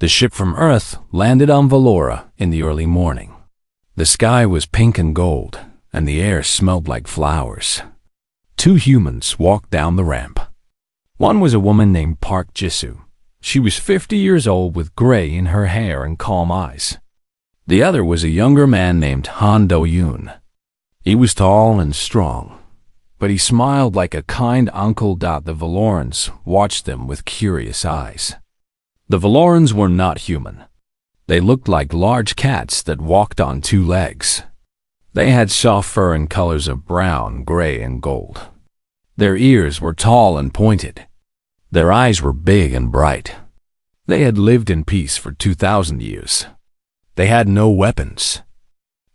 The ship from Earth landed on Valora in the early morning. The sky was pink and gold, and the air smelled like flowers. Two humans walked down the ramp. One was a woman named Park Jisoo. She was 50 years old with gray in her hair and calm eyes. The other was a younger man named Han Do-yoon. He was tall and strong, but he smiled like a kind uncle. The Valorans watched them with curious eyes. The Valorans were not human. They looked like large cats that walked on two legs. They had soft fur in colors of brown, gray, and gold. Their ears were tall and pointed. Their eyes were big and bright. They had lived in peace for 2,000 years. They had no weapons.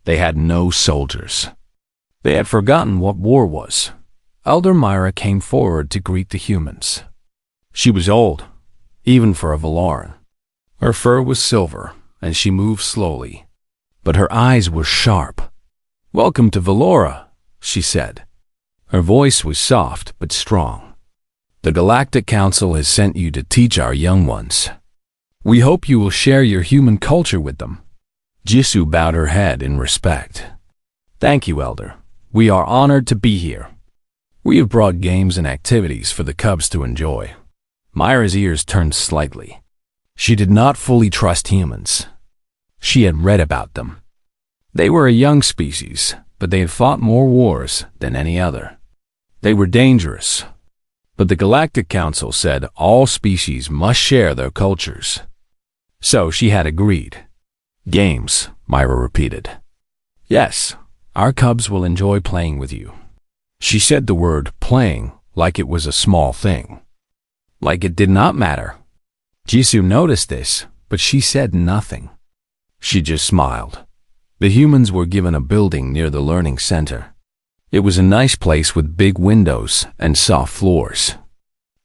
They had no soldiers. They had forgotten what war was. Elder Myra came forward to greet the humans. She was old, even for a Valoran. Her fur was silver, and she moved slowly, but her eyes were sharp. "Welcome to Valora," she said. Her voice was soft but strong. "The Galactic Council has sent you to teach our young ones. We hope you will share your human culture with them." Jisoo bowed her head in respect. "Thank you, Elder. We are honored to be here. We have brought games and activities for the cubs to enjoy." Myra's ears turned slightly. She did not fully trust humans. She had read about them. They were a young species, but they had fought more wars than any other. They were dangerous. But the Galactic Council said all species must share their cultures. So she had agreed. "Games," Myra repeated. "Yes, our cubs will enjoy playing with you." She said the word playing like it was a small thing. Like it did not matter. Jisoo noticed this, but she said nothing. She just smiled. The humans were given a building near the learning center. It was a nice place with big windows and soft floors.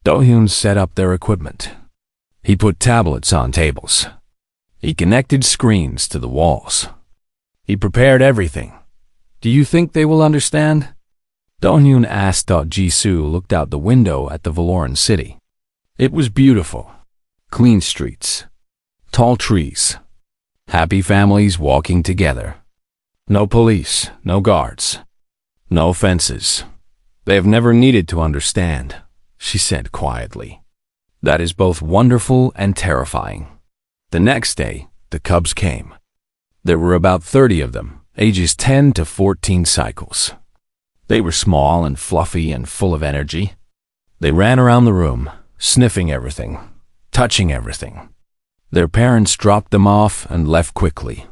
Do-hyun set up their equipment. He put tablets on tables. He connected screens to the walls. He prepared everything. "Do you think they will understand?" Do-hyun asked. Jisoo looked out the window at the Valoran city. It was beautiful. Clean streets. Tall trees. Happy families walking together. No police, no guards. No fences. "They have never needed to understand," she said quietly. "That is both wonderful and terrifying." The next day, the cubs came. There were about 30 of them, ages 10 to 14 cycles. They were small and fluffy and full of energy. They ran around the room, sniffing everything, touching everything. Their parents dropped them off and left quickly.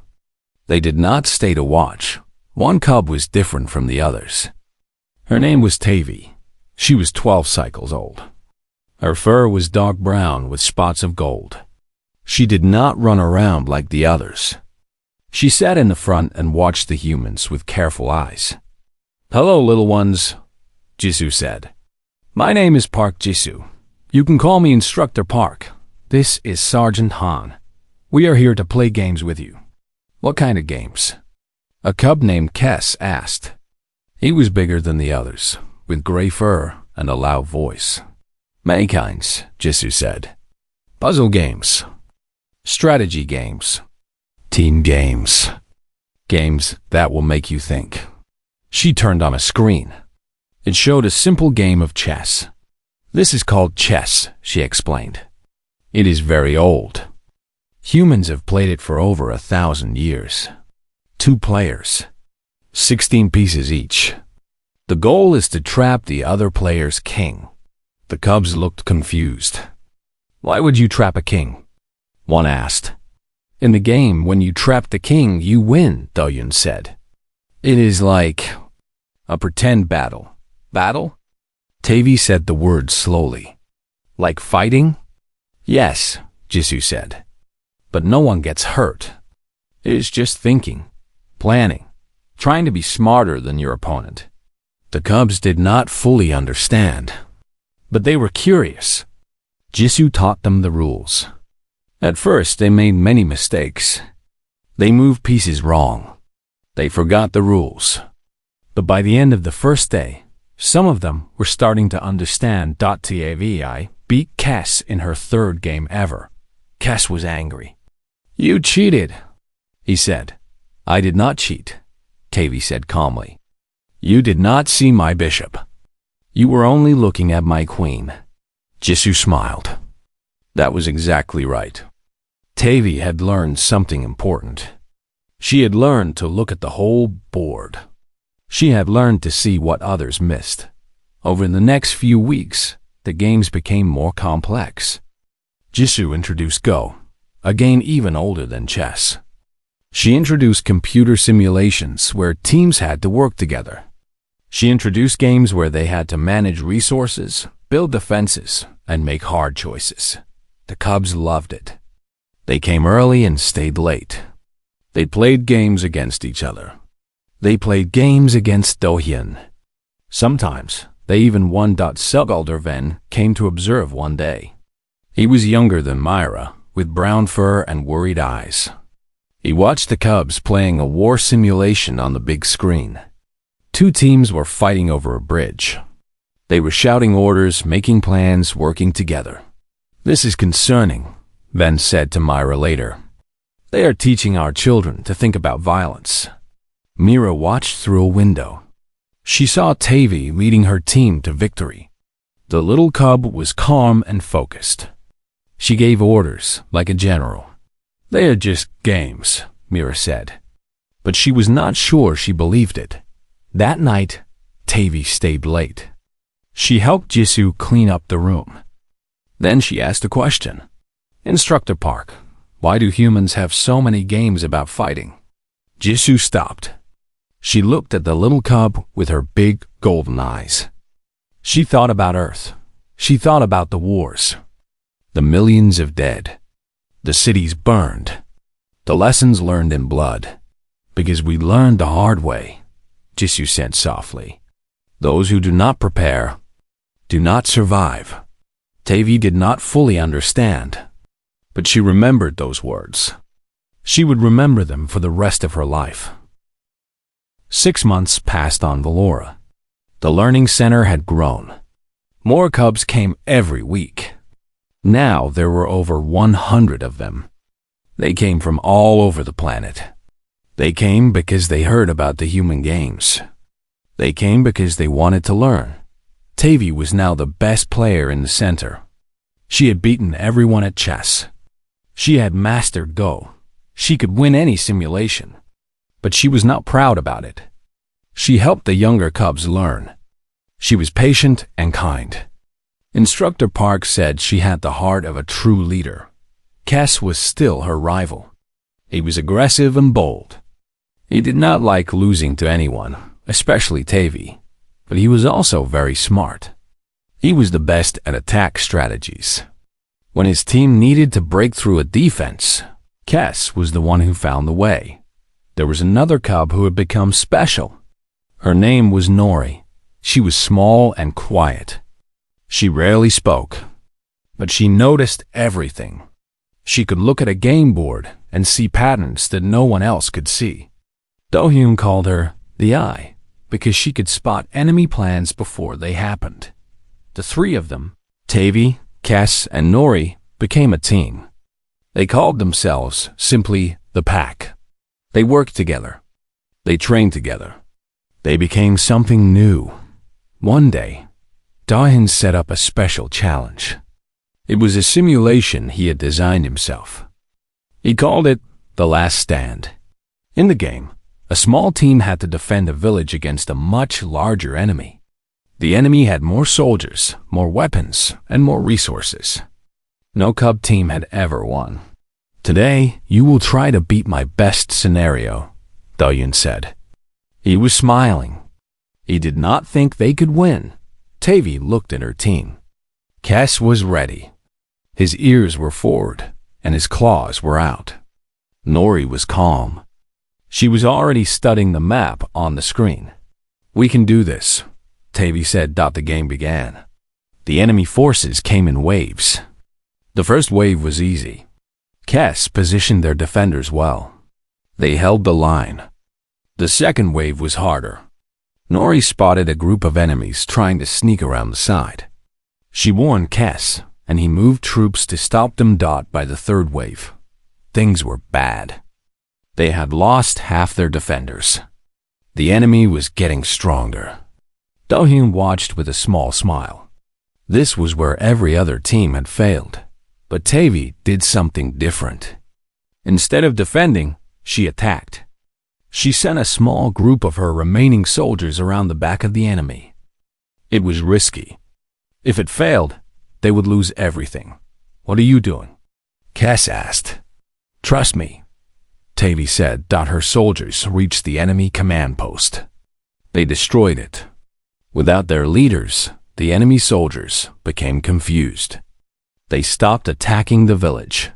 They did not stay to watch. One cub was different from the others. Her name was Tavi. She was 12 cycles old. Her fur was dark brown with spots of gold. She did not run around like the others. She sat in the front and watched the humans with careful eyes. "Hello, little ones," Jisoo said. "My name is Park Jisoo. You can call me Instructor Park. This is Sergeant Han. We are here to play games with you." "What kind of games?" A cub named Kes asked. He was bigger than the others, with gray fur and a loud voice. "Many kinds," Jisoo said. "Puzzle games, strategy games, team games, games that will make you think." She turned on a screen. It showed a simple game of chess. "This is called chess," she explained. "It is very old. Humans have played it for over 1,000 years. 2 players, 16 pieces each. The goal is to trap the other player's king." The cubs looked confused. "Why would you trap a king?" one asked. "In the game, when you trap the king, you win," Do-hyun said. "It is like a pretend battle." "Battle?" Tavi said the word slowly. "Like fighting?" "Yes," Jisoo said. "But no one gets hurt. It is just thinking, planning, trying to be smarter than your opponent." The cubs did not fully understand, but they were curious. Jisoo taught them the rules. At first, they made many mistakes. They moved pieces wrong. They forgot the rules. But by the end of the first day, some of them were starting to understand. Tavi beat Kes in her 3rd game ever. Kes was angry. "You cheated," he said. "I did not cheat," Tavy said calmly. "You did not see my bishop. You were only looking at my queen." Jisoo smiled. That was exactly right. Tavy had learned something important. She had learned to look at the whole board. She had learned to see what others missed. Over the next few weeks, the games became more complex. Jisoo introduced Go, a game even older than chess. She introduced computer simulations where teams had to work together. She introduced games where they had to manage resources, build defenses, and make hard choices. The Cubs loved it. They came early and stayed late. They played games against each other. They played games against Dohyun. Sometimes, they even won. Sugalderven came to observe one day. He was younger than Myra, with brown fur and worried eyes. He watched the Cubs playing a war simulation on the big screen. Two teams were fighting over a bridge. They were shouting orders, making plans, working together. "This is concerning," Ven said to Myra later. "They are teaching our children to think about violence." Mira watched through a window. She saw Tavy leading her team to victory. The little cub was calm and focused. She gave orders like a general. "They are just games," Mira said. But she was not sure she believed it. That night, Tavy stayed late. She helped Jisoo clean up the room. Then she asked a question. "Instructor Park, why do humans have so many games about fighting?" Jisoo stopped. She looked at the little cub with her big golden eyes. She thought about Earth. She thought about the wars. The millions of dead. The cities burned. The lessons learned in blood. "Because we learned the hard way," Jisoo said softly. "Those who do not prepare do not survive." Tavy did not fully understand, but she remembered those words. She would remember them for the rest of her life. 6 months passed on Valora. The learning center had grown. More cubs came every week. Now there were over 100 of them. They came from all over the planet. They came because they heard about the human games. They came because they wanted to learn. Tavy was now the best player in the center. She had beaten everyone at chess. She had mastered Go. She could win any simulation. But she was not proud about it. She helped the younger cubs learn. She was patient and kind. Instructor Park said she had the heart of a true leader. Kes was still her rival. He was aggressive and bold. He did not like losing to anyone, especially Tavy, but he was also very smart. He was the best at attack strategies. When his team needed to break through a defense, Kes was the one who found the way. There was another cub who had become special. Her name was Nori. She was small and quiet. She rarely spoke, but she noticed everything. She could look at a game board and see patterns that no one else could see. Dohyun called her the Eye because she could spot enemy plans before they happened. The three of them, Tavy, Kes, and Nori, became a team. They called themselves simply the Pack. They worked together. They trained together. They became something new. One day, Dohyun set up a special challenge. It was a simulation he had designed himself. He called it The Last Stand. In the game, a small team had to defend a village against a much larger enemy. The enemy had more soldiers, more weapons, and more resources. No cub team had ever won. "Today, you will try to beat my best scenario," Dohyun said. He was smiling. He did not think they could win. Tavy looked at her team. Kes was ready. His ears were forward, and his claws were out. Nori was calm. She was already studying the map on the screen. "We can do this," Tavy said. The game began. The enemy forces came in waves. The first wave was easy. Kes positioned their defenders well. They held the line. The second wave was harder. Nori spotted a group of enemies trying to sneak around the side. She warned Kes, and he moved troops to stop them. By the third wave, things were bad. They had lost half their defenders. The enemy was getting stronger. Do-hyun watched with a small smile. This was where every other team had failed, but Tavi did something different. Instead of defending, she attacked. She sent a small group of her remaining soldiers around the back of the enemy. It was risky. If it failed, they would lose everything. "What are you doing?" Cass asked. "Trust me," Tavi said. Her soldiers reached the enemy command post. They destroyed it. Without their leaders, the enemy soldiers became confused. They stopped attacking the village.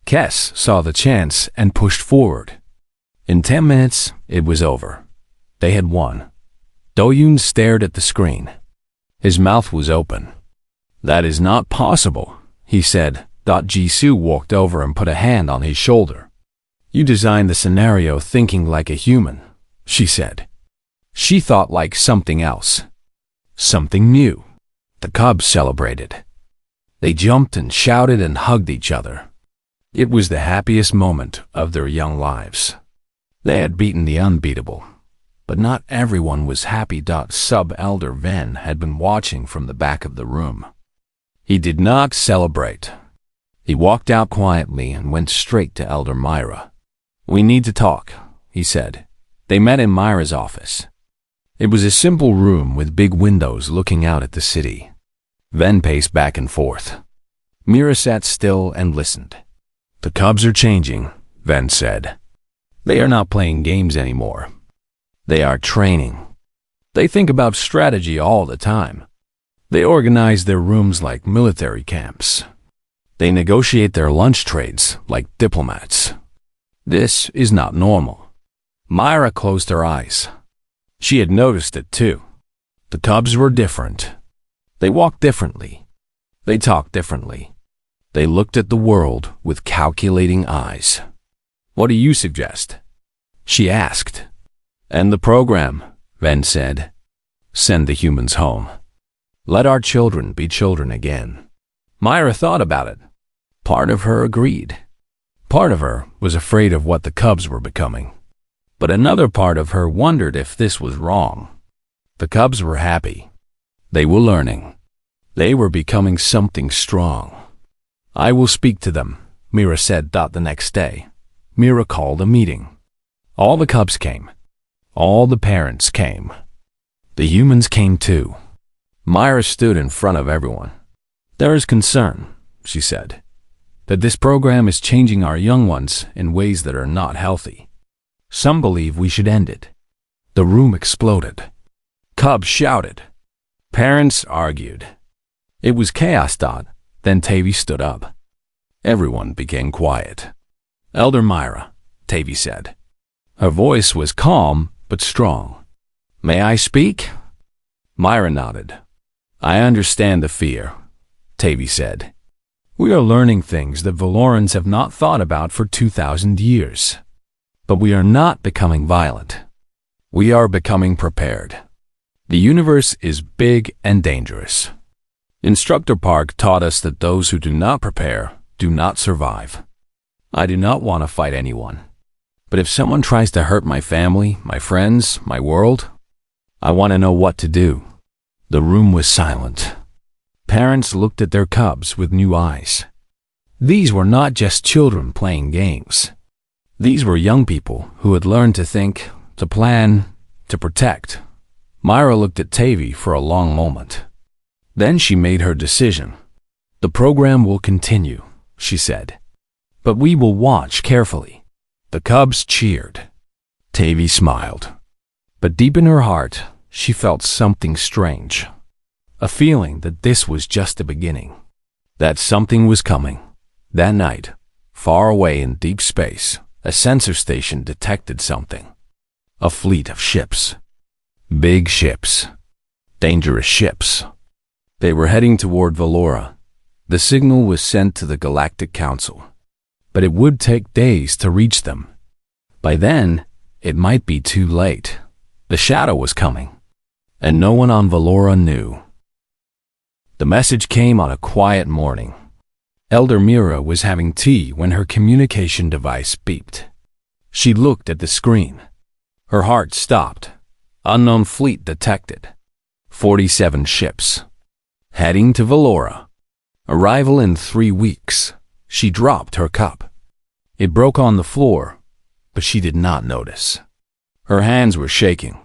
Cass saw the chance and pushed forward. In 10 minutes, it was over. They had won. Do-hyun stared at the screen. His mouth was open. "That is not possible," he said. Jisoo walked over and put a hand on his shoulder. "You designed the scenario thinking like a human," she said. She thought like something else. Something new. The cubs celebrated. They jumped and shouted and hugged each other. It was the happiest moment of their young lives. They had beaten the unbeatable. But not everyone was happy. Sub-Elder Ven had been watching from the back of the room. He did not celebrate. He walked out quietly and went straight to Elder Myra. "We need to talk," he said. They met in Myra's office. It was a simple room with big windows looking out at the city. Ven paced back and forth. Myra sat still and listened. "The cubs are changing," Ven said. "They are not playing games anymore. They are training. They think about strategy all the time. They organize their rooms like military camps. They negotiate their lunch trades like diplomats. This is not normal." Myra closed her eyes. She had noticed it too. The cubs were different. They walked differently. They talked differently. They looked at the world with calculating eyes. "What do you suggest?" she asked. "End the program," Ven said. "Send the humans home. Let our children be children again." Myra thought about it. Part of her agreed. Part of her was afraid of what the cubs were becoming. But another part of her wondered if this was wrong. The cubs were happy. They were learning. They were becoming something strong. "I will speak to them," Myra said. The next day, Myra called a meeting. All the cubs came. All the parents came. The humans came too. Myra stood in front of everyone. "There is concern," she said, "that this program is changing our young ones in ways that are not healthy. Some believe we should end it." The room exploded. Cubs shouted. Parents argued. It was chaos. Then Tavi stood up. Everyone became quiet. "Elder Myra," Tavi said. Her voice was calm but strong. "May I speak?" Myra nodded. "I understand the fear," Tavi said. "We are learning things that Valorans have not thought about for 2,000 years. But we are not becoming violent. We are becoming prepared. The universe is big and dangerous. Instructor Park taught us that those who do not prepare do not survive. I do not want to fight anyone. But if someone tries to hurt my family, my friends, my world, I want to know what to do." The room was silent. Parents looked at their cubs with new eyes. These were not just children playing games. These were young people who had learned to think, to plan, to protect. Myra looked at Tavi for a long moment. Then she made her decision. "The program will continue," she said. "But we will watch carefully." The cubs cheered. Tavi smiled. But deep in her heart, she felt something strange. A feeling that this was just the beginning. That something was coming. That night, far away in deep space, a sensor station detected something. A fleet of ships. Big ships. Dangerous ships. They were heading toward Valora. The signal was sent to the Galactic Council. But it would take days to reach them. By then, it might be too late. The shadow was coming. And no one on Valora knew. The message came on a quiet morning. Elder Mira was having tea when her communication device beeped. She looked at the screen. Her heart stopped. Unknown fleet detected. 47 ships. Heading to Valora. Arrival in 3 weeks. She dropped her cup. It broke on the floor, but she did not notice. Her hands were shaking.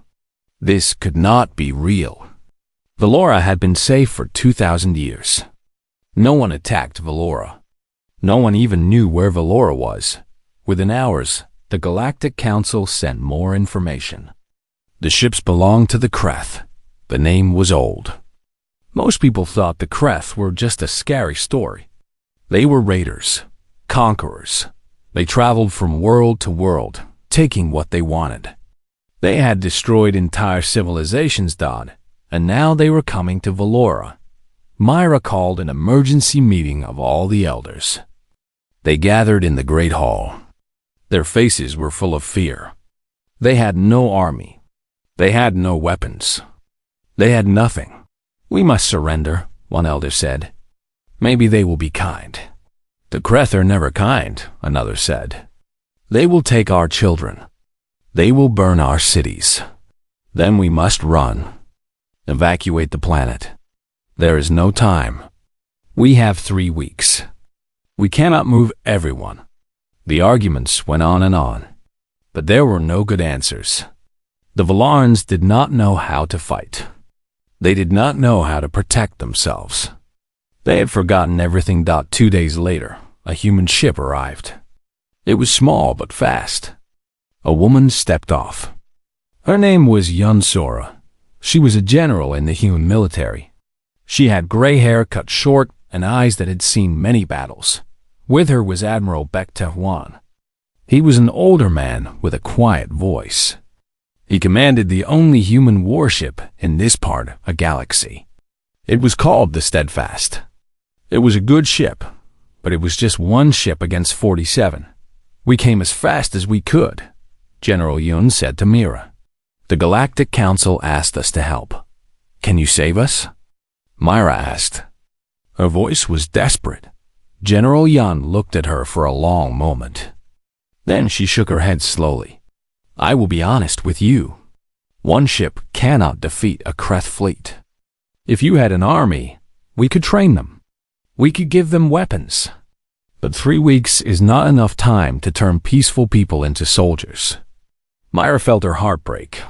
This could not be real. Valora had been safe for 2,000 years. No one attacked Valora. No one even knew where Valora was. Within hours, the Galactic Council sent more information. The ships belonged to the Kreth. The name was old. Most people thought the Kreth were just a scary story. They were raiders, conquerors. They traveled from world to world, taking what they wanted. They had destroyed entire civilizations, and now they were coming to Valora. Myra called an emergency meeting of all the elders. They gathered in the Great Hall. Their faces were full of fear. They had no army. They had no weapons. They had nothing. "We must surrender," one elder said. "Maybe they will be kind." "The Kreth are never kind," another said. "They will take our children. They will burn our cities. Then we must run. Evacuate the planet. There is no time. We have 3 weeks. We cannot move everyone." The arguments went on, but there were no good answers. The Valarans did not know how to fight. They did not know how to protect themselves. They had forgotten everything. 2 days later, a human ship arrived. It was small but fast. A woman stepped off. Her name was Yunsora. She was a general in the human military. She had gray hair cut short and eyes that had seen many battles. With her was Admiral Bektehuan. He was an older man with a quiet voice. He commanded the only human warship in this part of a galaxy. It was called the Steadfast. It was a good ship, but it was just one ship against 47. "We came as fast as we could," General Yun said to Mira. "The Galactic Council asked us to help. Can you save us?" Myra asked. Her voice was desperate. General Yun looked at her for a long moment. Then she shook her head slowly. "I will be honest with you. One ship cannot defeat a Kreth fleet. If you had an army, we could train them. We could give them weapons. But 3 weeks is not enough time to turn peaceful people into soldiers." Myra felt her heart break.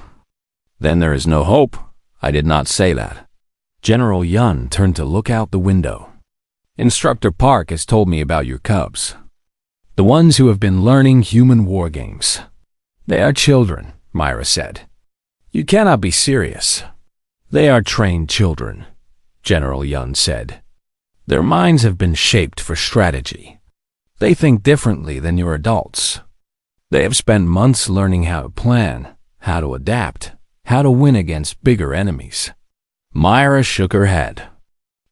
"Then there is no hope." "I did not say that." General Yun turned to look out the window. "Instructor Park has told me about your cubs. The ones who have been learning human war games. They are children," Myra said. "You cannot be serious." "They are trained children," General Yun said. "Their minds have been shaped for strategy. They think differently than your adults. They have spent months learning how to plan, how to adapt, how to win against bigger enemies." Myra shook her head.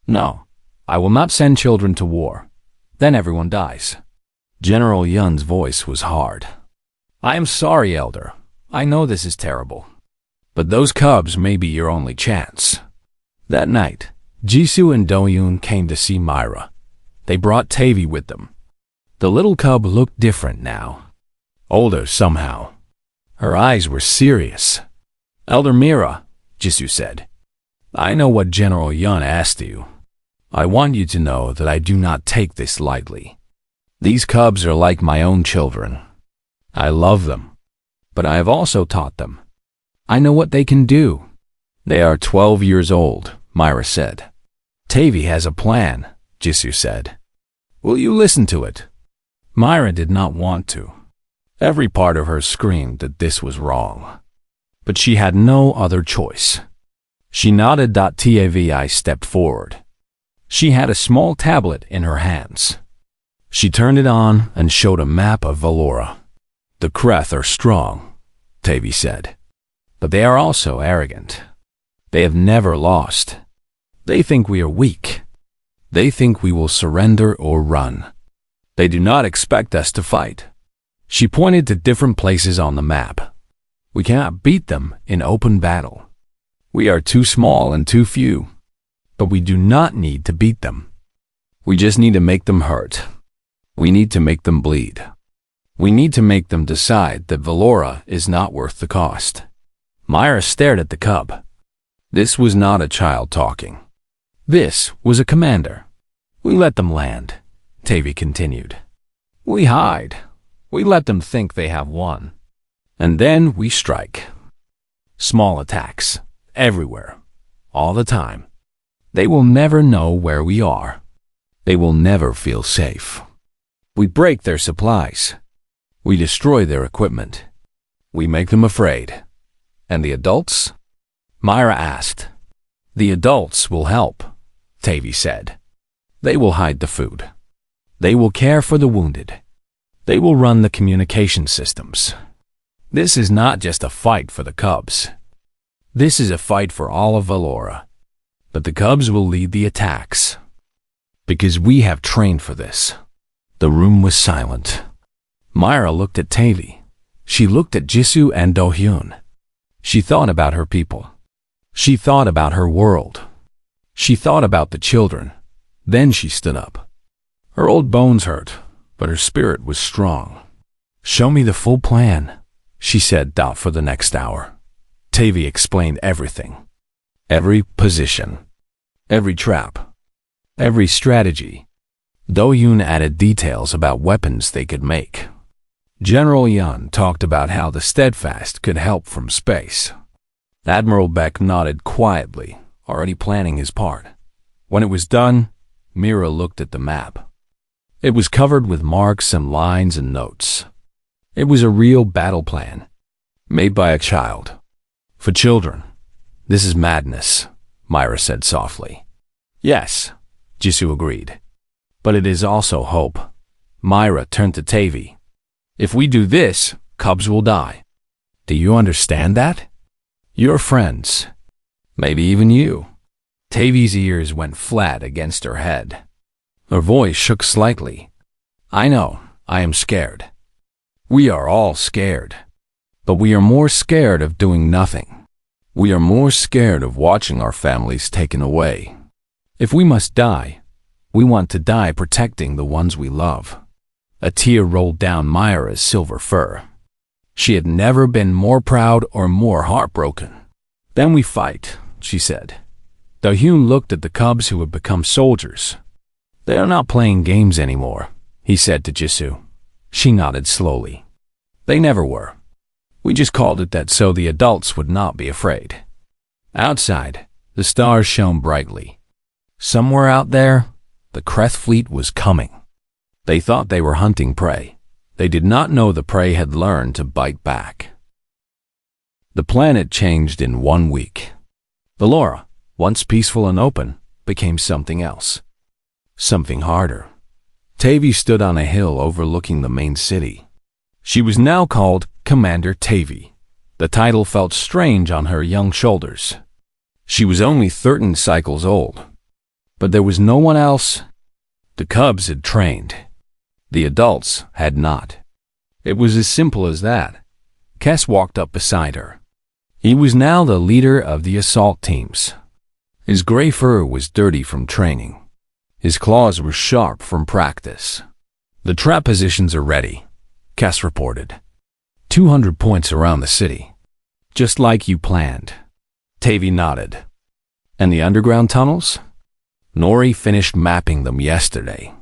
"No, I will not send children to war. Then everyone dies." General Yun's voice was hard. "I am sorry, Elder. I know this is terrible. But those cubs may be your only chance." That night, Jisoo and Doyoon came to see Myra. They brought Tavi with them. The little cub looked different now. Older somehow. Her eyes were serious. "Elder Mira," Jisoo said, "I know what General Yun asked you. I want you to know that I do not take this lightly. These cubs are like my own children. I love them, but I have also taught them. I know what they can do." "They are 12 years old," Myra said. "Tavi has a plan," Jisoo said. "Will you listen to it?" Myra did not want to. Every part of her screamed that this was wrong. But she had no other choice. She nodded. Tavi stepped forward. She had a small tablet in her hands. She turned it on and showed a map of Valora. "The Kreth are strong," Tavi said. "But they are also arrogant. They have never lost. They think we are weak. They think we will surrender or run. They do not expect us to fight." She pointed to different places on the map. "We cannot beat them in open battle. We are too small and too few. But we do not need to beat them. We just need to make them hurt. We need to make them bleed. We need to make them decide that Valora is not worth the cost. Myra stared at the cub. This was not a child talking. This was a commander. We let them land, Tavy continued. We hide. We let them think they have won. And then we strike. Small attacks, everywhere, all the time. They will never know where we are. They will never feel safe. We break their supplies. We destroy their equipment. We make them afraid. And the adults? Myra asked. The adults will help, Tavy said. They will hide the food. They will care for the wounded. They will run the communication systems. This is not just a fight for the cubs. This is a fight for all of Valora. But the cubs will lead the attacks. Because we have trained for this. The room was silent. Myra looked at Tavy. She looked at Jisoo and Do-hyun. She thought about her people. She thought about her world. She thought about the children. Then she stood up. Her old bones hurt, but her spirit was strong. Show me the full plan, she said for the next hour. Tavy explained everything. Every position. Every trap. Every strategy. Do-hyun added details about weapons they could make. General Yun talked about how the Steadfast could help from space. Admiral Beck nodded quietly, already planning his part. When it was done, Mira looked at the map. It was covered with marks and lines and notes. It was a real battle plan, made by a child. For children, this is madness, Myra said softly. Yes, Jisoo agreed. But it is also hope. Myra turned to Tavy. If we do this, cubs will die. Do you understand that? Your friends. Maybe even you. Tavy's ears went flat against her head. Her voice shook slightly. I know, I am scared. We are all scared. But we are more scared of doing nothing. We are more scared of watching our families taken away. If we must die, we want to die protecting the ones we love. A tear rolled down Myra's silver fur. She had never been more proud or more heartbroken. Then we fight, she said. Do-hyun looked at the cubs who had become soldiers. They are not playing games anymore, he said to Jisoo. She nodded slowly. They never were. We just called it that so the adults would not be afraid. Outside, the stars shone brightly. Somewhere out there, the Kreth fleet was coming. They thought they were hunting prey. They did not know the prey had learned to bite back. The planet changed in 1 week. Valora, once peaceful and open, became something else. Something harder. Tavy stood on a hill overlooking the main city. She was now called Commander Tavy. The title felt strange on her young shoulders. She was only 13 cycles old. But there was no one else. The cubs had trained. The adults had not. It was as simple as that. Kes walked up beside her. He was now the leader of the assault teams. His gray fur was dirty from training. His claws were sharp from practice. The trap positions are ready, Kes reported. 200 points around the city. Just like you planned. Tavy nodded. And the underground tunnels? Nori finished mapping them yesterday.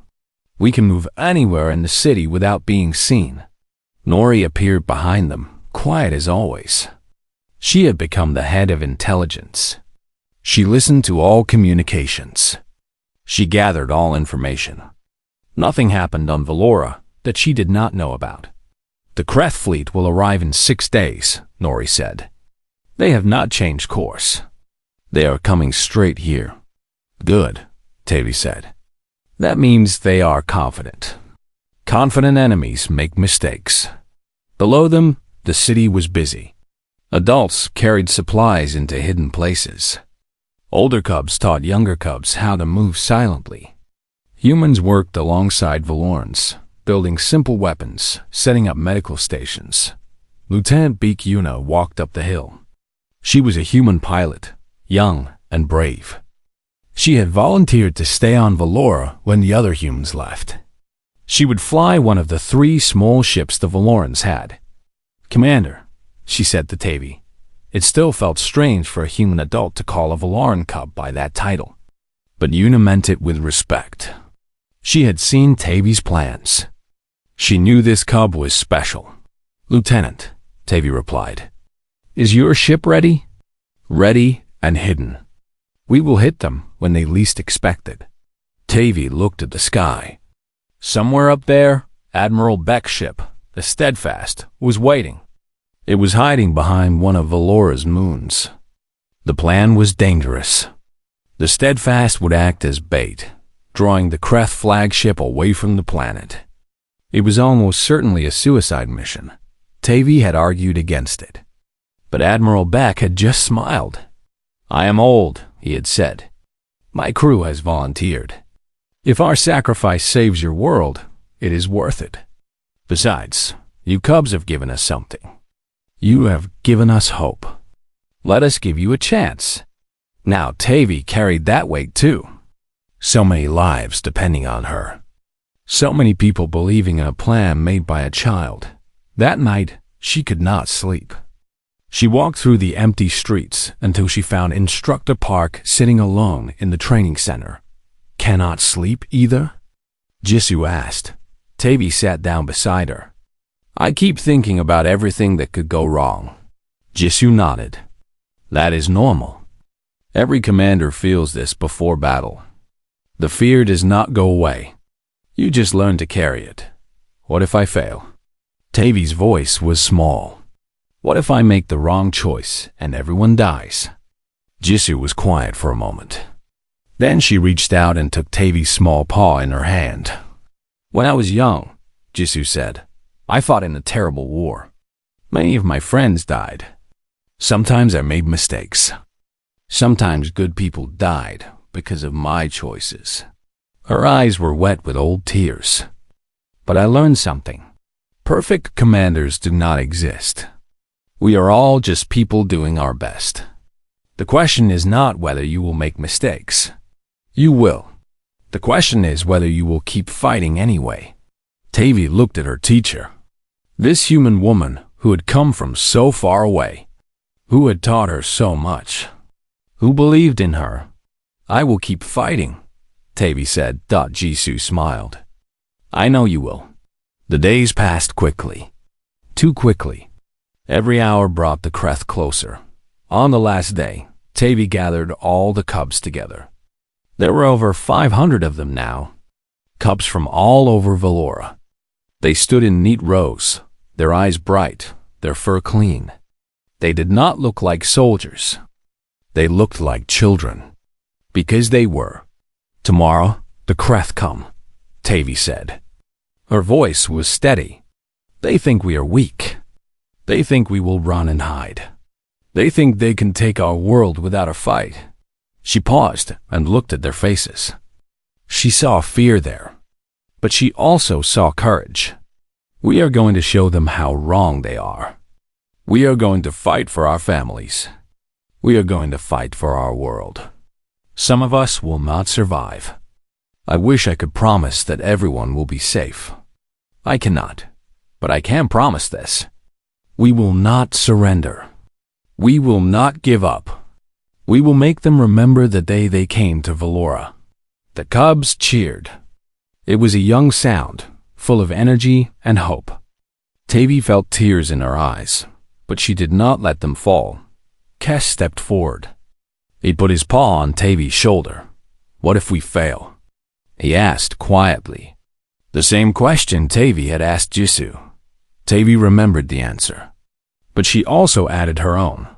We can move anywhere in the city without being seen. Nori appeared behind them, quiet as always. She had become the head of intelligence. She listened to all communications. She gathered all information. Nothing happened on Valora that she did not know about. The Kreth fleet will arrive in 6 days, Nori said. They have not changed course. They are coming straight here. Good, Tavy said. That means they are confident. Confident enemies make mistakes. Below them, the city was busy. Adults carried supplies into hidden places. Older cubs taught younger cubs how to move silently. Humans worked alongside Valorans, building simple weapons, setting up medical stations. Lieutenant Beak Yuna walked up the hill. She was a human pilot, young and brave. She had volunteered to stay on Valora when the other humans left. She would fly one of the 3 small ships the Valorans had. "Commander," she said to Tavy. It still felt strange for a human adult to call a Valoran cub by that title. But Yuna meant it with respect. She had seen Tavy's plans. She knew this cub was special. "Lieutenant," Tavy replied. "Is your ship ready?" "Ready and hidden. We will hit them when they least expect it." Tavy looked at the sky. Somewhere up there, Admiral Beck's ship, the Steadfast, was waiting. It was hiding behind one of Valora's moons. The plan was dangerous. The Steadfast would act as bait, drawing the Kreth flagship away from the planet. It was almost certainly a suicide mission. Tavy had argued against it. But Admiral Beck had just smiled. "I am old," he had said. "My crew has volunteered. If our sacrifice saves your world, it is worth it. Besides, you cubs have given us something. You have given us hope. Let us give you a chance." Now Tavy carried that weight too. So many lives depending on her. So many people believing in a plan made by a child. That night, she could not sleep. She walked through the empty streets until she found Instructor Park sitting alone in the training center. "Cannot sleep either?" Jisoo asked. Tavy sat down beside her. "I keep thinking about everything that could go wrong." Jisoo nodded. "That is normal. Every commander feels this before battle. The fear does not go away. You just learn to carry it. What if I fail?" Tavy's voice was small. "What if I make the wrong choice and everyone dies?" Jisoo was quiet for a moment. Then she reached out and took Tavy's small paw in her hand. "When I was young," Jisoo said, "I fought in a terrible war. Many of my friends died. Sometimes I made mistakes. Sometimes good people died because of my choices." Her eyes were wet with old tears. "But I learned something. Perfect commanders do not exist. We are all just people doing our best. The question is not whether you will make mistakes. You will. The question is whether you will keep fighting anyway." Tavy looked at her teacher. This human woman who had come from so far away, who had taught her so much, who believed in her. "I will keep fighting," Tavy said. Jisoo smiled. "I know you will." The days passed quickly. Too quickly. Every hour brought the Kreth closer. On the last day, Tavy gathered all the cubs together. There were over 500 of them now. Cubs from all over Valora. They stood in neat rows, their eyes bright, their fur clean. They did not look like soldiers. They looked like children. Because they were. "Tomorrow, the Kreth come," Tavy said. Her voice was steady. "They think we are weak. They think we will run and hide. They think they can take our world without a fight." She paused and looked at their faces. She saw fear there, but she also saw courage. "We are going to show them how wrong they are. We are going to fight for our families. We are going to fight for our world. Some of us will not survive. I wish I could promise that everyone will be safe. I cannot, but I can promise this. We will not surrender. We will not give up. We will make them remember the day they came to Valora." The cubs cheered. It was a young sound, full of energy and hope. Tavy felt tears in her eyes, but she did not let them fall. Kes stepped forward. He put his paw on Tavy's shoulder. "What if we fail?" he asked quietly. The same question Tavy had asked Jisoo. Tavy remembered the answer, but she also added her own.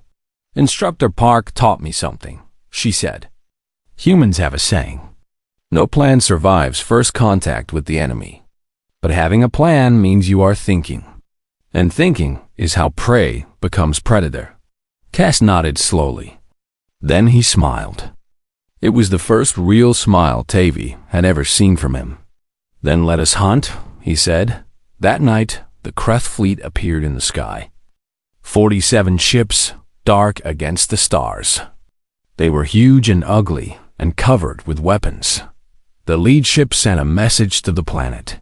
"Instructor Park taught me something," she said. "Humans have a saying. No plan survives first contact with the enemy. But having a plan means you are thinking. And thinking is how prey becomes predator." Cass nodded slowly. Then he smiled. It was the first real smile Tavy had ever seen from him. "Then let us hunt," he said. That night, the Kreth fleet appeared in the sky. 47 ships, dark against the stars. They were huge and ugly, and covered with weapons. The lead ship sent a message to the planet.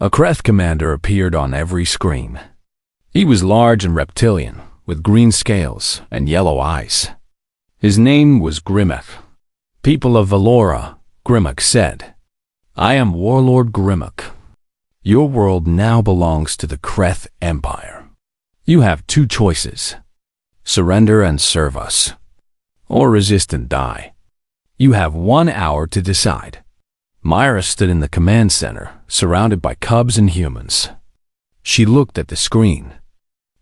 A Kreth commander appeared on every screen. He was large and reptilian, with green scales and yellow eyes. His name was Grimmock. "People of Valora," Grimmock said, "I am Warlord Grimmock. Your world now belongs to the Kreth Empire. You have two choices: surrender and serve us, or resist and die. You have 1 hour to decide." Myra stood in the command center, surrounded by cubs and humans. She looked at the screen.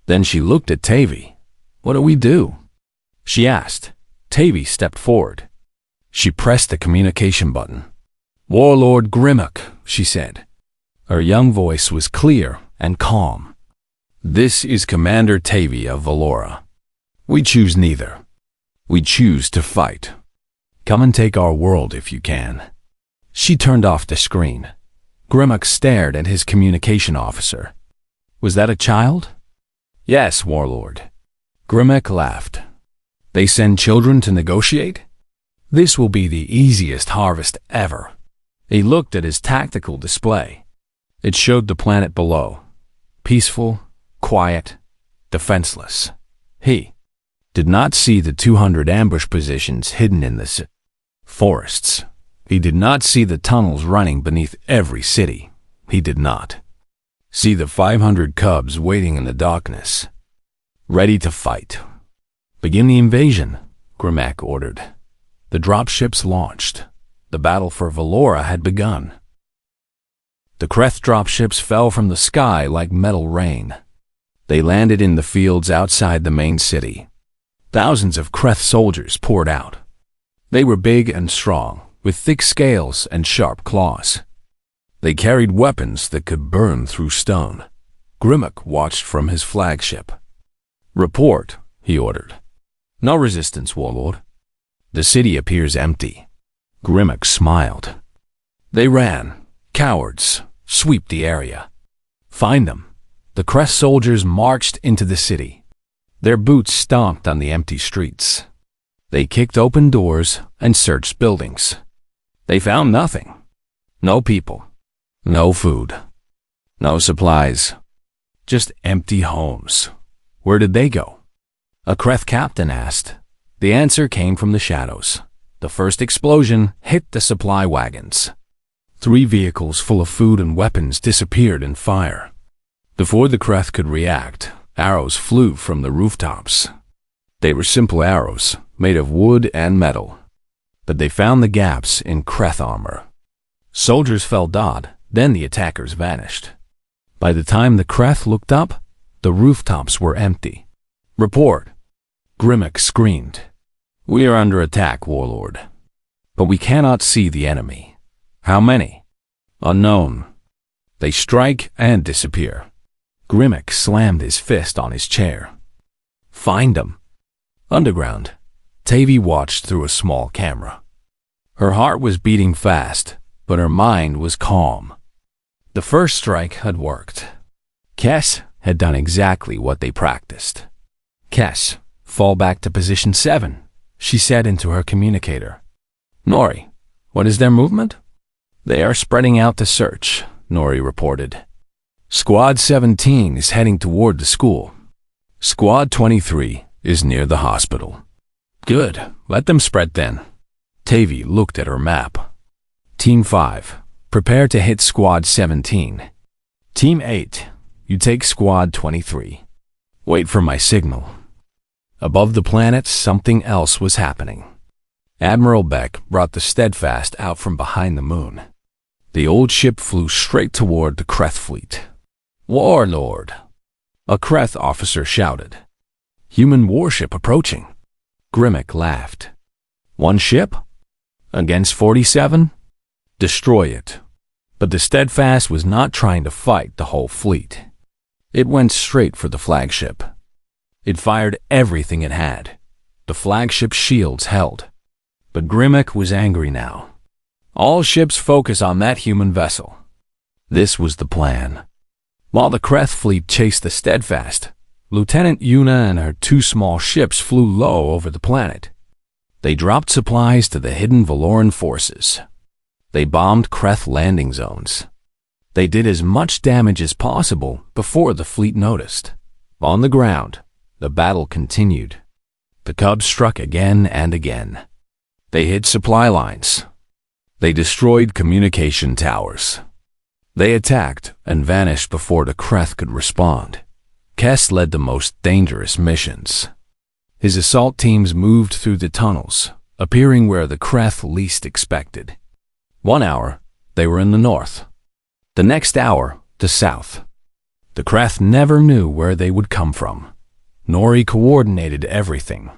Then she looked at Tavi. "What do we do?" she asked. Tavi stepped forward. She pressed the communication button. "Warlord Grimmock," she said. Her young voice was clear and calm. "This is Commander Tavi of Valora. We choose neither. We choose to fight. Come and take our world if you can." She turned off the screen. Grimmock stared at his communication officer. "Was that a child?" "Yes, Warlord." Grimmock laughed. "They send children to negotiate? This will be the easiest harvest ever." He looked at his tactical display. It showed the planet below. Peaceful, quiet, defenseless. He did not see the 200 ambush positions hidden in the forests. He did not see the tunnels running beneath every city. He did not see the 500 cubs waiting in the darkness, ready to fight. "Begin the invasion," Grimmock ordered. The dropships launched. The battle for Valora had begun. The Kreth dropships fell from the sky like metal rain. They landed in the fields outside the main city. Thousands of Kreth soldiers poured out. They were big and strong, with thick scales and sharp claws. They carried weapons that could burn through stone. Grimmock watched from his flagship. "Report," he ordered. "No resistance, Warlord." "The city appears empty." Grimmock smiled. "They ran. Cowards. Sweep the area. Find them." The Kreth soldiers marched into the city. Their boots stomped on the empty streets. They kicked open doors and searched buildings. They found nothing. No people. No food. No supplies. Just empty homes. Where did they go? A Kreth captain asked. The answer came from the shadows. The first explosion hit the supply wagons. 3 vehicles full of food and weapons disappeared in fire. Before the Kreth could react, arrows flew from the rooftops. They were simple arrows, made of wood and metal. But they found the gaps in Kreth armor. Soldiers fell dead, then the attackers vanished. By the time the Kreth looked up, the rooftops were empty. "Report," Grimmock screamed. "We are under attack, Warlord. But we cannot see the enemy." "How many?" "Unknown. They strike and disappear." Grimmock slammed his fist on his chair. "Find them." Underground, Tavi watched through a small camera. Her heart was beating fast, but her mind was calm. The first strike had worked. Kes had done exactly what they practiced. "Kes, fall back to position 7, she said into her communicator. "Nori, what is their movement?" "They are spreading out to search," Nori reported. "Squad 17 is heading toward the school. Squad 23 is near the hospital." "Good, let them spread then." Tavi looked at her map. "Team 5, prepare to hit Squad 17. Team 8, you take Squad 23. Wait for my signal." Above the planet, something else was happening. Admiral Beck brought the Steadfast out from behind the moon. The old ship flew straight toward the Kreth fleet. "Warlord!" a Kreth officer shouted. "Human warship approaching." Grimmock laughed. "One ship? Against 47? Destroy it." But the Steadfast was not trying to fight the whole fleet. It went straight for the flagship. It fired everything it had. The flagship's shields held. But Grimmock was angry now. All ships focus on that human vessel. This was the plan. While the Kreth fleet chased the Steadfast, Lieutenant Yuna and her 2 small ships flew low over the planet. They dropped supplies to the hidden Valoran forces. They bombed Kreth landing zones. They did as much damage as possible before the fleet noticed. On the ground, the battle continued. The Cubs struck again and again. They hit supply lines. They destroyed communication towers. They attacked and vanished before the Kreth could respond. Kess led the most dangerous missions. His assault teams moved through the tunnels, appearing where the Kreth least expected. 1 hour, they were in the north. The next hour, the south. The Kreth never knew where they would come from. Nori coordinated everything.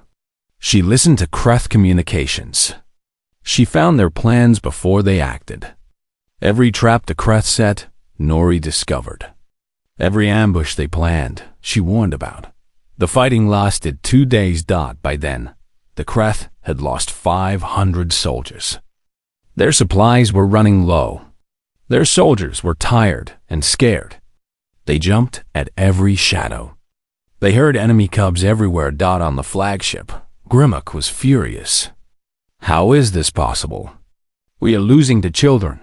She listened to Kreth communications. She found their plans before they acted. Every trap the Kreth set, Nori discovered. Every ambush they planned, she warned about. The fighting lasted 2 days. By then, the Kreth had lost 500 soldiers. Their supplies were running low. Their soldiers were tired and scared. They jumped at every shadow. They heard enemy Cubs everywhere. On the flagship, Grimmock was furious. How is this possible? We are losing to children.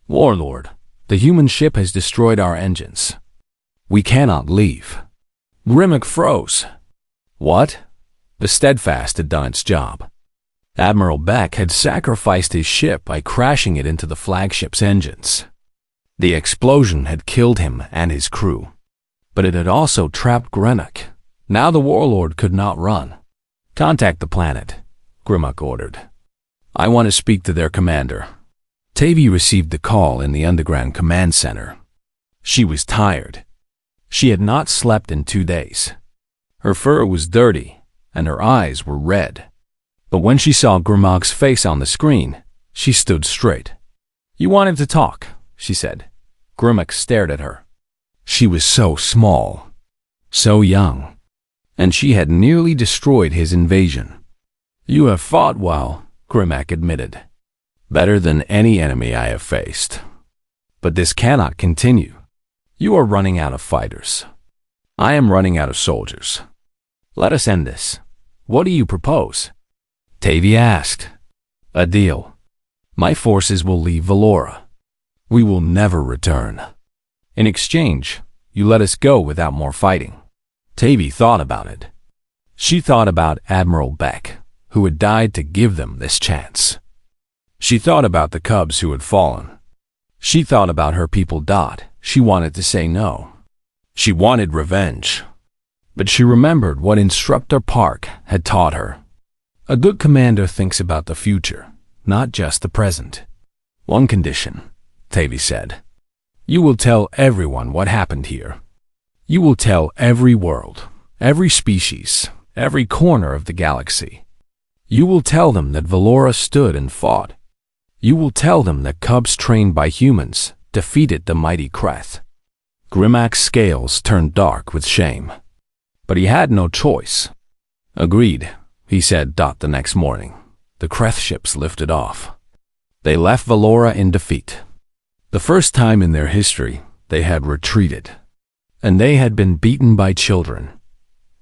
Warlord, the human ship has destroyed our engines. We cannot leave. Grimmock froze. What? The Steadfast had done its job. Admiral Beck had sacrificed his ship by crashing it into the flagship's engines. The explosion had killed him and his crew, but it had also trapped Grimmock. Now the Warlord could not run. Contact the planet, Grimmock ordered. I want to speak to their commander. Tavi received the call in the underground command center. She was tired. She had not slept in 2 days. Her fur was dirty, and her eyes were red. But when she saw Grimmock's face on the screen, she stood straight. You wanted to talk, she said. Grimmock stared at her. She was so small, so young, and she had nearly destroyed his invasion. You have fought well, Grimmock admitted. Better than any enemy I have faced. But this cannot continue. You are running out of fighters. I am running out of soldiers. Let us end this. What do you propose? Tavi asked. A deal. My forces will leave Valora. We will never return. In exchange, you let us go without more fighting. Tavi thought about it. She thought about Admiral Beck, who had died to give them this chance. She thought about the Cubs who had fallen. She thought about her people. She wanted to say no. She wanted revenge. But she remembered what Instructor Park had taught her. A good commander thinks about the future, not just the present. One condition, Tavi said. You will tell everyone what happened here. You will tell every world, every species, every corner of the galaxy. You will tell them that Valora stood and fought. You will tell them that Cubs trained by humans defeated the mighty Kreth. Grimmock's scales turned dark with shame. But he had no choice. Agreed, he said. The next morning, the Kreth ships lifted off. They left Valora in defeat. The first time in their history, they had retreated. And they had been beaten by children.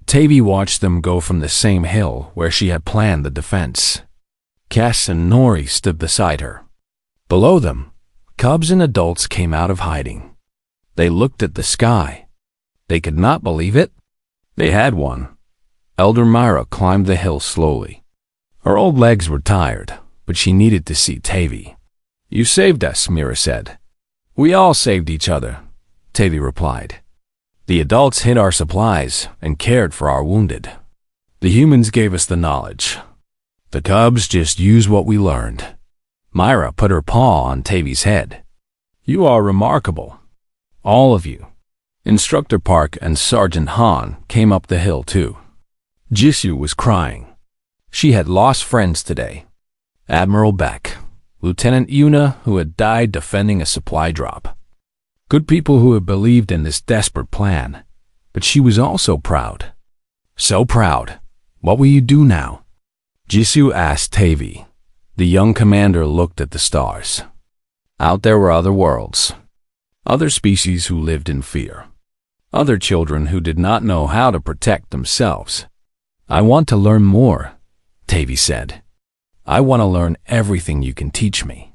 Tavi watched them go from the same hill where she had planned the defense. Cass and Nori stood beside her. Below them, Cubs and adults came out of hiding. They looked at the sky. They could not believe it. They had won. Elder Myra climbed the hill slowly. Her old legs were tired, but she needed to see Tavi. You saved us, Myra said. We all saved each other, Tavi replied. The adults hid our supplies and cared for our wounded. The humans gave us the knowledge. The Cubs just used what we learned. Myra put her paw on Tavi's head. You are remarkable. All of you. Instructor Park and Sergeant Han came up the hill too. Jisoo was crying. She had lost friends today. Admiral Beck, Lieutenant Yuna, who had died defending a supply drop. Good people who had believed in this desperate plan. But she was also proud. So proud. What will you do now? Jisoo asked Tavi. The young commander looked at the stars. Out there were other worlds. Other species who lived in fear. Other children who did not know how to protect themselves. I want to learn more, Tavi said. I want to learn everything you can teach me.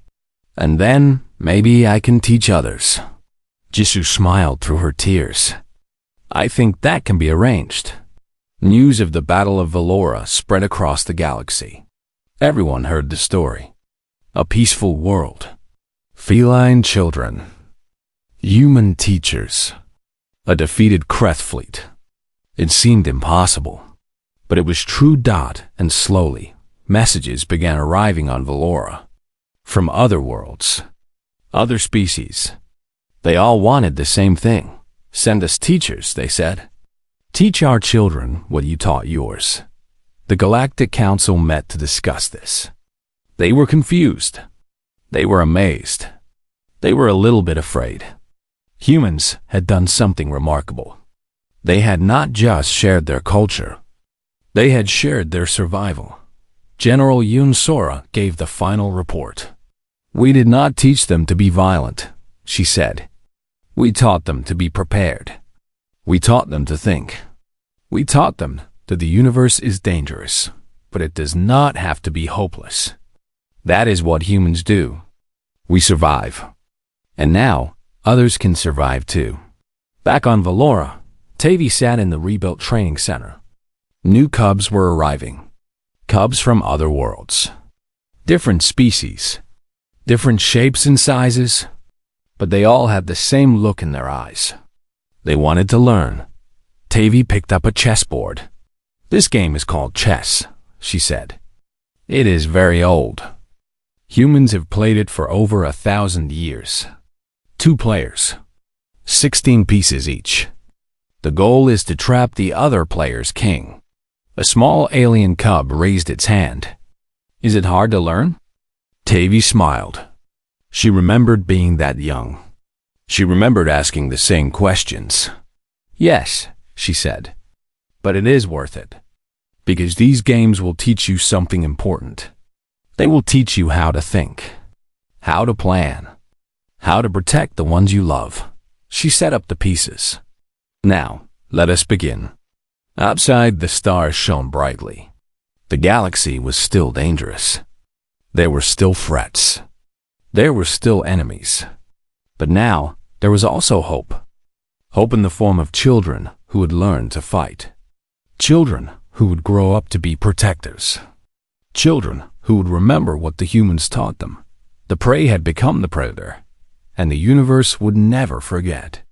And then, maybe I can teach others. Jisoo smiled through her tears. I think that can be arranged. News of the Battle of Valora spread across the galaxy. Everyone heard the story. A peaceful world. Feline children. Human teachers. A defeated Kreth fleet. It seemed impossible. But it was true. And slowly, messages began arriving on Valora. From other worlds. Other species. They all wanted the same thing. Send us teachers, they said. Teach our children what you taught yours. The Galactic Council met to discuss this. They were confused. They were amazed. They were a little bit afraid. Humans had done something remarkable. They had not just shared their culture. They had shared their survival. General Yoon Sora gave the final report. We did not teach them to be violent, she said. We taught them to be prepared. We taught them to think. We taught them that the universe is dangerous, but it does not have to be hopeless. That is what humans do. We survive. And now, others can survive too. Back on Valora, Tavi sat in the rebuilt training center. New cubs were arriving. Cubs from other worlds. Different species. Different shapes and sizes. But they all had the same look in their eyes. They wanted to learn. Tavi picked up a chessboard. This game is called chess, she said. It is very old. Humans have played it for over 1,000 years. 2 players. 16 pieces each. The goal is to trap the other player's king. A small alien cub raised its hand. Is it hard to learn? Tavi smiled. She remembered being that young. She remembered asking the same questions. Yes, she said. But it is worth it. Because these games will teach you something important. They will teach you how to think. How to plan. How to protect the ones you love. She set up the pieces. Now, let us begin. Outside, the stars shone brightly. The galaxy was still dangerous. There were still threats. There were still enemies. But now, there was also hope. Hope in the form of children who would learn to fight. Children who would grow up to be protectors. Children who would remember what the humans taught them. The prey had become the predator, and the universe would never forget.